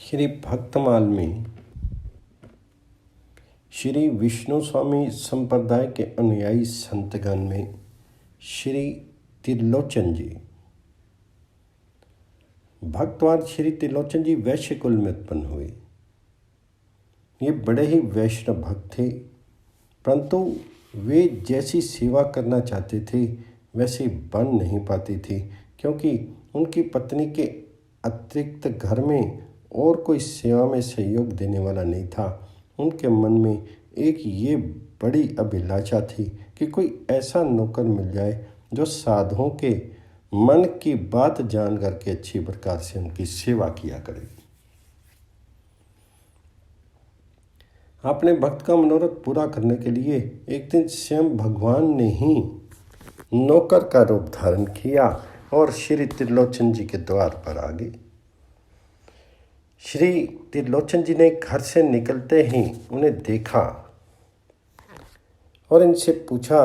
श्री भक्तमाल में श्री विष्णु स्वामी संप्रदाय के अनुयायी संतगण में श्री त्रिलोचन जी। भक्तवान श्री त्रिलोचन जी वैश्य कुल में उत्पन्न हुए। ये बड़े ही वैष्णव भक्त थे, परंतु वे जैसी सेवा करना चाहते थे वैसे बन नहीं पाती थी, क्योंकि उनकी पत्नी के अतिरिक्त घर में और कोई सेवा में सहयोग देने वाला नहीं था। उनके मन में एक ये बड़ी अभिलाषा थी कि कोई ऐसा नौकर मिल जाए जो साधुओं के मन की बात जान करके अच्छी प्रकार से उनकी सेवा किया करे। अपने भक्त का मनोरथ पूरा करने के लिए एक दिन स्वयं भगवान ने ही नौकर का रूप धारण किया और श्री त्रिलोचन जी के द्वार पर आ गए। श्री त्रिलोचन जी ने घर से निकलते ही उन्हें देखा और इनसे पूछा,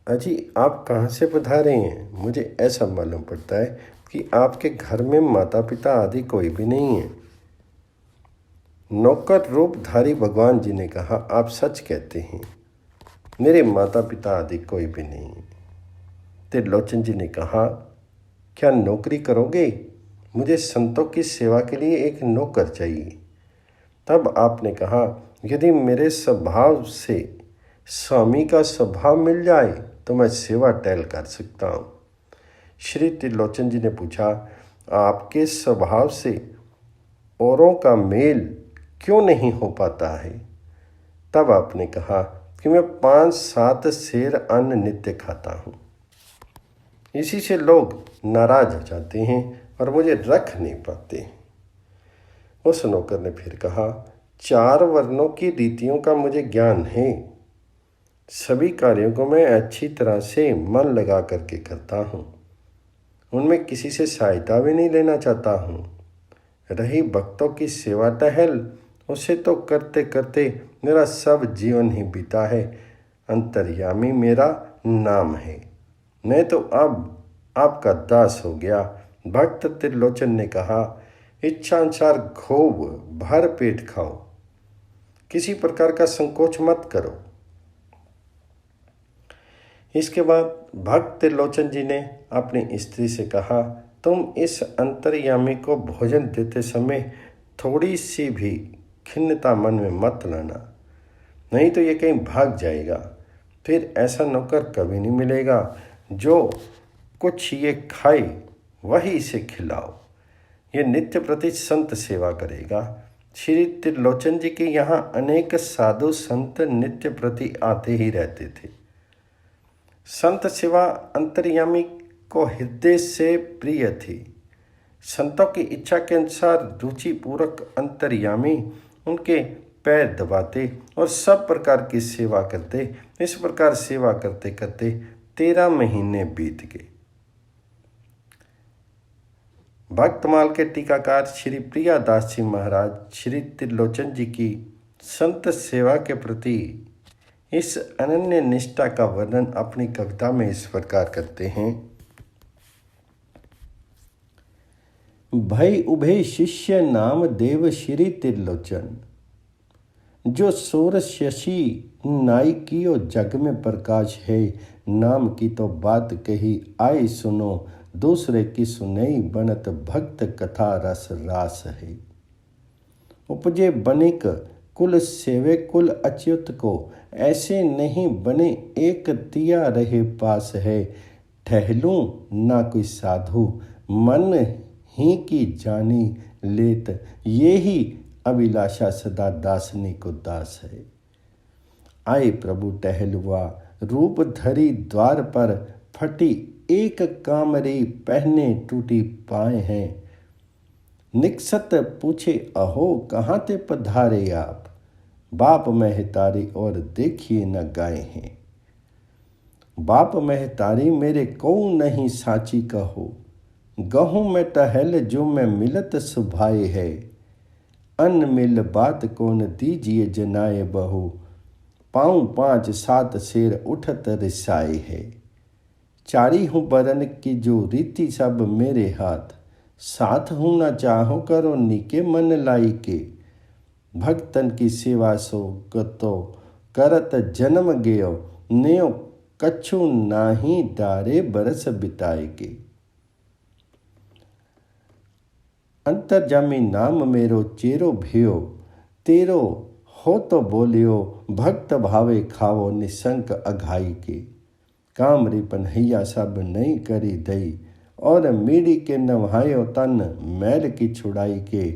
अजी आप कहाँ से पधारे हैं? मुझे ऐसा मालूम पड़ता है कि आपके घर में माता पिता आदि कोई भी नहीं है। नौकर रूपधारी भगवान जी ने कहा, आप सच कहते हैं, मेरे माता पिता आदि कोई भी नहीं। त्रिलोचन जी ने कहा, क्या नौकरी करोगे? मुझे संतों की सेवा के लिए एक नौकर चाहिए। तब आपने कहा, यदि मेरे स्वभाव से स्वामी का स्वभाव मिल जाए तो मैं सेवा टहल कर सकता हूँ। श्री त्रिलोचन जी ने पूछा, आपके स्वभाव से औरों का मेल क्यों नहीं हो पाता है? तब आपने कहा कि मैं 5-7 सेर अन्न नित्य खाता हूँ, इसी से लोग नाराज हो जाते हैं और मुझे रख नहीं पाते। उस नौकर ने फिर कहा, 4 वर्णों की रीतियों का मुझे ज्ञान है। सभी कार्यों को मैं अच्छी तरह से मन लगा करके करता हूँ, उनमें किसी से सहायता भी नहीं लेना चाहता हूँ। रही भक्तों की सेवा टहल, उसे तो करते करते मेरा सब जीवन ही बीता है। अंतर्यामी मेरा नाम है, मैं तो अब आपका दास हो गया। भक्त त्रिलोचन ने कहा, इच्छा अनुसार खूब भर पेट खाओ, किसी प्रकार का संकोच मत करो। इसके बाद भक्त त्रिलोचन जी ने अपनी स्त्री से कहा, तुम इस अंतर्यामी को भोजन देते समय थोड़ी सी भी खिन्नता मन में मत लाना, नहीं तो ये कहीं भाग जाएगा। फिर ऐसा नौकर कभी नहीं मिलेगा जो कुछ ये खाए वही इसे खिलाओ। ये नित्य प्रति संत सेवा करेगा। श्री त्रिलोचन जी के यहाँ अनेक साधु संत नित्य प्रति आते ही रहते थे। संत सेवा अंतर्यामी को हृदय से प्रिय थी। संतों की इच्छा के अनुसार रुचि पूर्वक अंतर्यामी उनके पैर दबाते और सब प्रकार की सेवा करते। इस प्रकार सेवा करते करते 13 महीने बीत गए। भक्तमाल के टीकाकार श्री प्रियादास जी महाराज श्री त्रिलोचन जी की संत सेवा के प्रति इस अनन्य निष्ठा का वर्णन अपनी कविता में इस प्रकार करते हैं। भय उभे शिष्य नाम देव श्री त्रिलोचन, जो सोर शशि नाई कियो जग में प्रकाश है। नाम की तो बात कही आए सुनो, दूसरे की सुनई बनत भक्त कथा रस रास है। उपजे बनिक कुल सेवे कुल अच्युत को, ऐसे नहीं बने एक तिया रहे पास है। ठहलूं ना कोई साधु मन ही की जानी लेत, ये ही अभिलाषा सदा दासनी को दास है। आए प्रभु टहलुआ रूप धरी द्वार पर, फटी एक कामरी पहने टूटी पाए हैं। निकसत पूछे अहो कहाँ ते पधारे आप, बाप महतारी और देखिए न गाए हैं। बाप महतारी मेरे को नहीं साची कहो, गहूँ में टहल जो मैं मिलत सुभाए है। अन्न मिल बात कौन दीजिए जनाए बहू, पाँव 5-7 सेर उठत रिसाए है। चारी हूँ बरन की जो रीति सब मेरे हाथ, साथ हूँ न चाहो करो नीके मन लाई के। भक्तन की सेवा सो गतो करत जन्म गयो, नेयो कछु नाही डारे बरस बिताए के। अंतर्जामी नाम मेरो चेरो भयो, तेरो हो तो बोलियो भक्त भावे खावो निशंक अघाई के। काम रिपन हैया सब नहीं करी दई, और मीड़ी के नवहायो तन मैल की छुड़ाई के।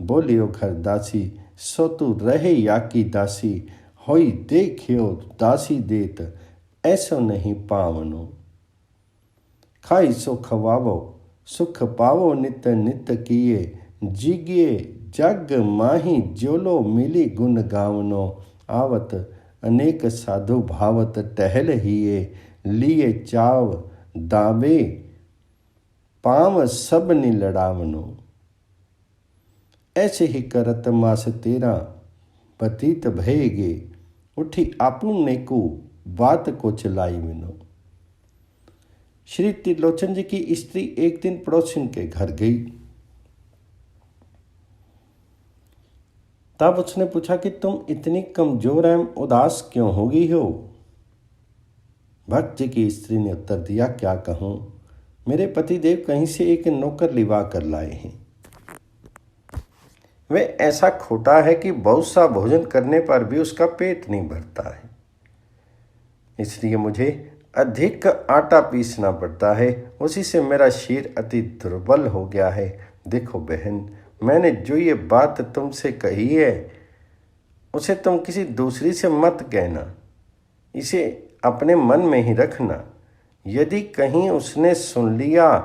बोलियो घर दासी सो तू रहे या की दासी, होई देखियो दासी देत ऐसो नहीं पावनो। खाई सो खवावो सुख पावो नित नित किए, जिगिए जग माही ज्योलो मिली गुण गावनो। आवत अनेक साधु भावत टहल हिए, लिए चाव दावे पाव सब नि लड़ावनो। ऐसे ही करत मास तेरा पतित भयगे, उठी आपू नेकू बात को चलाई मिनो। श्री त्रिलोचन जी की स्त्री एक दिन पड़ोसिन के घर गई। तब उसने पूछा कि तुम इतनी कमजोर एवं उदास क्यों हो गई हो। भक्त जी की स्त्री ने उत्तर दिया, क्या कहूं, मेरे पतिदेव कहीं से एक नौकर लिवा कर लाए हैं। वे ऐसा खोटा है कि बहुत सा भोजन करने पर भी उसका पेट नहीं भरता है, इसलिए मुझे अधिक आटा पीसना पड़ता है। उसी से मेरा शरीर अति दुर्बल हो गया है। देखो बहन, मैंने जो ये बात तुमसे कही है उसे तुम किसी दूसरी से मत कहना, इसे अपने मन में ही रखना। यदि कहीं उसने सुन लिया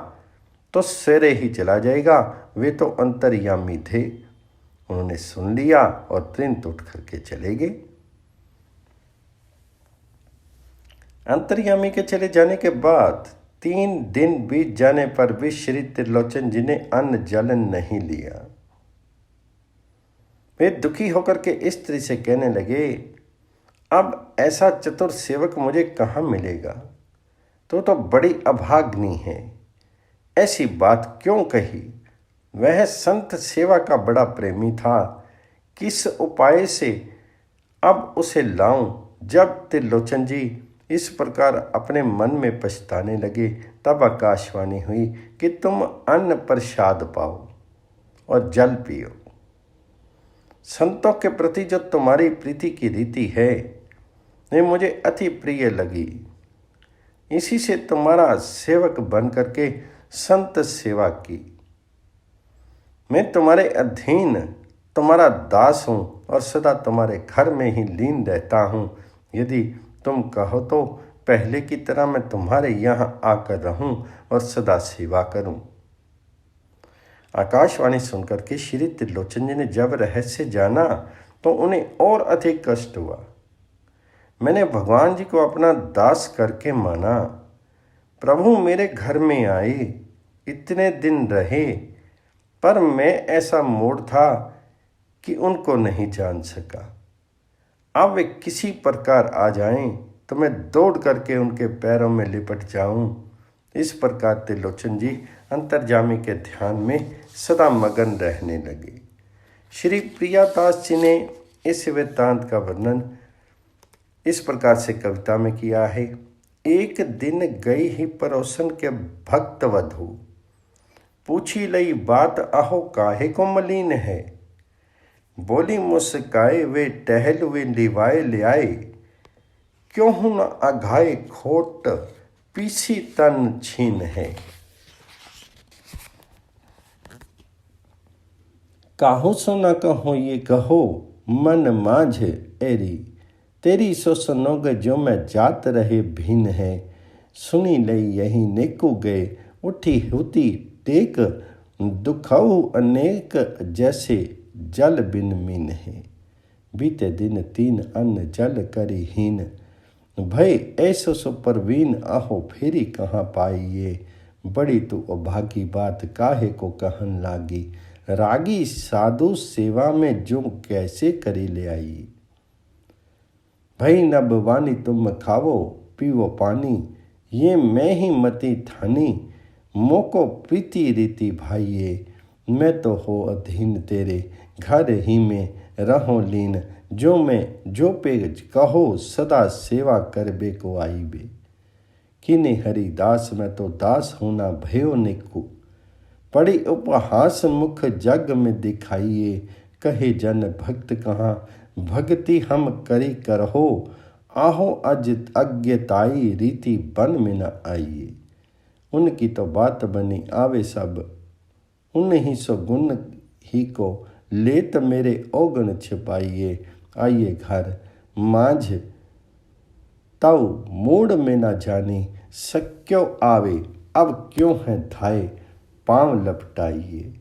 तो सिरे ही चला जाएगा। वे तो अंतर्यामी थे, उन्होंने सुन लिया और तुरंत उठ करके चले गए। अंतर्यामी के चले जाने के बाद 3 दिन बीत जाने पर भी श्री त्रिलोचन जी ने अन्न जल नहीं लिया। वे दुखी होकर के स्त्री से कहने लगे, अब ऐसा चतुर सेवक मुझे कहाँ मिलेगा, तो बड़ी अभाग्नि है। ऐसी बात क्यों कही, वह संत सेवा का बड़ा प्रेमी था। किस उपाय से अब उसे लाऊं। जब त्रिलोचन जी इस प्रकार अपने मन में पछताने लगे, तब आकाशवाणी हुई कि तुम अन्न प्रसाद पाओ और जल पियो। संतों के प्रति जो तुम्हारी प्रीति की रीति है, ये मुझे अति प्रिय लगी। इसी से तुम्हारा सेवक बन करके संत सेवा की। मैं तुम्हारे अधीन तुम्हारा दास हूँ और सदा तुम्हारे घर में ही लीन रहता हूँ। यदि तुम कहो तो पहले की तरह मैं तुम्हारे यहाँ आकर रहूं और सदा सेवा करूं। आकाशवाणी सुनकर के श्री त्रिलोचन जी ने जब रहस्य जाना तो उन्हें और अधिक कष्ट हुआ। मैंने भगवान जी को अपना दास करके माना, प्रभु मेरे घर में आए, इतने दिन रहे, पर मैं ऐसा मूढ़ था कि उनको नहीं जान सका। अब वे किसी प्रकार आ जाएं तो मैं दौड़ करके उनके पैरों में लिपट जाऊं। इस प्रकार त्रिलोचन जी अंतर्जामी के ध्यान में सदा मगन रहने लगे। श्री प्रियादास जी ने इस वृत्तांत का वर्णन इस प्रकार से कविता में किया है। एक दिन गई ही परोसन के भक्त वधू, पूछी लई बात आहो काहे को मलिन है। बोली मुस्काए वे टहल वे लिवाए ले आए, क्यों न अघाए खोट पीसी तन छीन है। काहू सो न कहो ये कहो मन माझ एरी, तेरी सो सुनोग जो मैं जात रहे भिन्न है। सुनी लई यही नेकू गए उठी हुती टेक, दुखाऊ अनेक जैसे जल बिन मीन है। बीते दिन 3 अन्न जल करी हीन, भय ऐसो सो परवीन आहो फेरी कहाँ पाइये। बड़ी तू अभागी बात काहे को कहन लागी, रागी साधु सेवा में जो कैसे करी ले आई। भई नब वानी तुम खावो पीवो पानी, ये मैं ही मती ठानी, मोको प्रीति रीति भाइये, मैं तो हो अधीन तेरे, घर ही में रहो लीन। जो मैं जो पे कहो, सदा सेवा करबे को आई बे। किने हरिदास मैं तो दास होना भयो निकू। पड़ी उपहास मुख जग में दिखाइए, कहे जन भक्त कहाँ, भक्ति हम करी करहो। आहो अज अज्ञताई, रीति बन में न आइए। उनकी तो बात बनी आवे सब, उन ही सो गुण ही को लेत मेरे औगण छिपाइए। आइए घर मांझ तव मूड में न जानी, सक्यो आवे अब क्यों है धाये, पाँव लपटाइए।